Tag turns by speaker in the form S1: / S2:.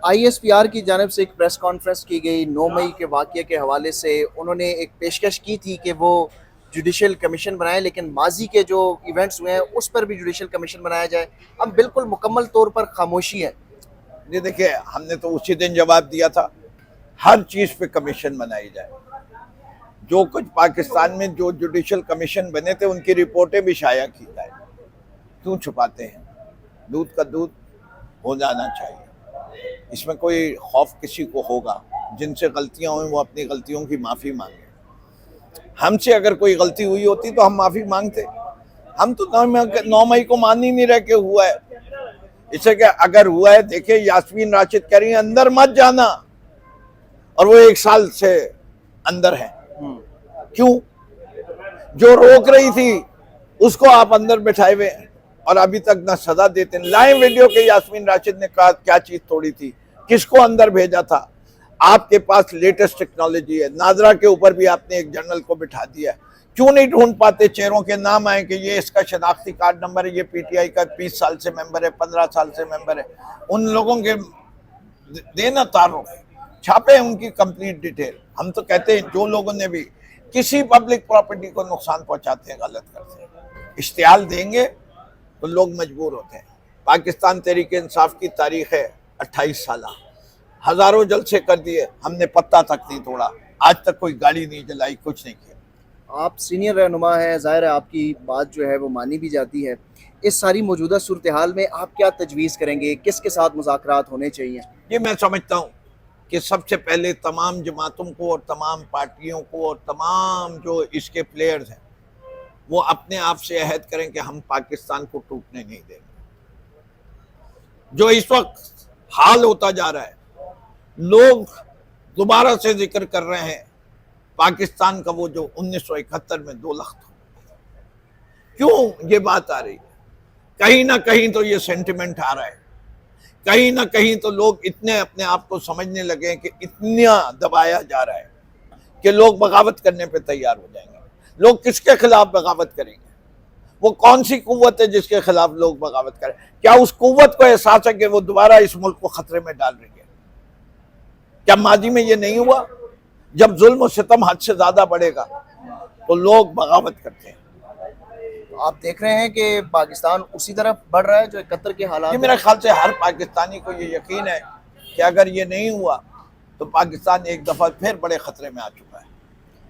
S1: ISPR की जानिब से एक प्रेस कॉन्फ्रेंस की गई 9 मई के वाक़ये के हवाले से। उन्होंने एक पेशकश की थी कि वो जुडिशल कमीशन बनाए, लेकिन माजी के जो इवेंट्स हुए हैं उस पर भी जुडिशल कमीशन बनाया जाए। अब बिल्कुल मुकम्मल तौर पर खामोशी है।
S2: जी देखिए, हमने तो उसी दिन जवाब दिया था, हर चीज़ पे कमीशन बनाई जाए। जो कुछ पाकिस्तान में जो जुडिशल कमीशन बने थे उनकी रिपोर्टें भी शाया की जाए। क्यों छुपाते हैं? दूध का दूध हो जाना चाहिए। इसमें कोई खौफ किसी को होगा? जिनसे गलतियां हुई वो अपनी गलतियों की माफ़ी मांगे। हमसे अगर कोई गलती हुई होती तो हम माफ़ी मांगते। हम तो 9 मई को मान ही नहीं रहे कि हुआ है। इसे क्या अगर हुआ है, देखिए यास्मीन राशिद कह रही है अंदर मत जाना, और वो 1 साल से अंदर है। क्यों? जो रोक रही थी उसको आप अंदर बैठाए हुए और अभी तक ना सजा देते। लाइव वीडियो के यास्मीन राशिद ने कहा क्या चीज तोड़ी थी, किसको अंदर भेजा था। आपके पास लेटेस्ट टेक्नोलॉजी है। नादरा के ऊपर भी आपने एक जनरल को बिठा दिया है। क्यों नहीं ढूंढ पाते? चेहरों के नाम आए कि ये इसका शनाख्ती कार्ड नंबर है, ये PTI का 20 साल से मेंबर है, 15 साल से मेंबर है। उन लोगों के देना तारुफ, छापे उनकी कंप्लीट डिटेल। हम तो कहते हैं जो लोगों ने भी किसी पब्लिक प्रॉपर्टी को नुकसान पहुंचाते हैं, गलत करते हैं, इश्तिहाल देंगे तो लोग मजबूर होते हैं। पाकिस्तान तहरीक इंसाफ की तारीख है 28 साल, हजारों जलसे कर दिए, हमने पत्ता तक नहीं तोड़ा, आज तक कोई गाड़ी नहीं जलाई, कुछ नहीं किया।
S1: आप सीनियर रहनुमा हैं, ज़ाहिर है आपकी बात जो है वो मानी भी जाती है। इस सारी मौजूदा सूरत हाल में आप क्या तजवीज़ करेंगे? किसके साथ मुज़ाकरात होने चाहिए?
S2: ये मैं समझता हूँ कि सबसे पहले तमाम जमातों को और तमाम पार्टियों को और तमाम जो इसके प्लेयर्स हैं वो अपने आप से अहद करें कि हम पाकिस्तान को टूटने नहीं देंगे। जो इस वक्त हाल होता जा रहा है, लोग दोबारा से जिक्र कर रहे हैं पाकिस्तान का वो जो 1971 में 2 लाख था। क्यों ये बात आ रही है? कहीं ना कहीं तो ये सेंटिमेंट आ रहा है, कहीं ना कहीं तो लोग इतने अपने आप को समझने लगे कि इतना दबाया जा रहा है कि लोग बगावत करने पे तैयार हो जाएंगे। लोग किसके खिलाफ बगावत करेंगे? वो कौन सी कुव्वत है जिसके खिलाफ लोग बगावत करें? क्या उस कुव्वत को एहसास है कि वो दोबारा इस मुल्क को खतरे में डाल रही है? क्या माजी में ये नहीं हुआ? जब जुल्म और सितम हद से ज्यादा बढ़ेगा तो लोग बगावत करते हैं।
S1: आप देख रहे हैं कि पाकिस्तान उसी तरफ बढ़ रहा है जो 71 के हालात।
S2: ये मेरे ख्याल से हर पाकिस्तानी को ये यकीन है कि अगर ये नहीं हुआ तो पाकिस्तान एक दफा फिर बड़े खतरे में आ चुका है।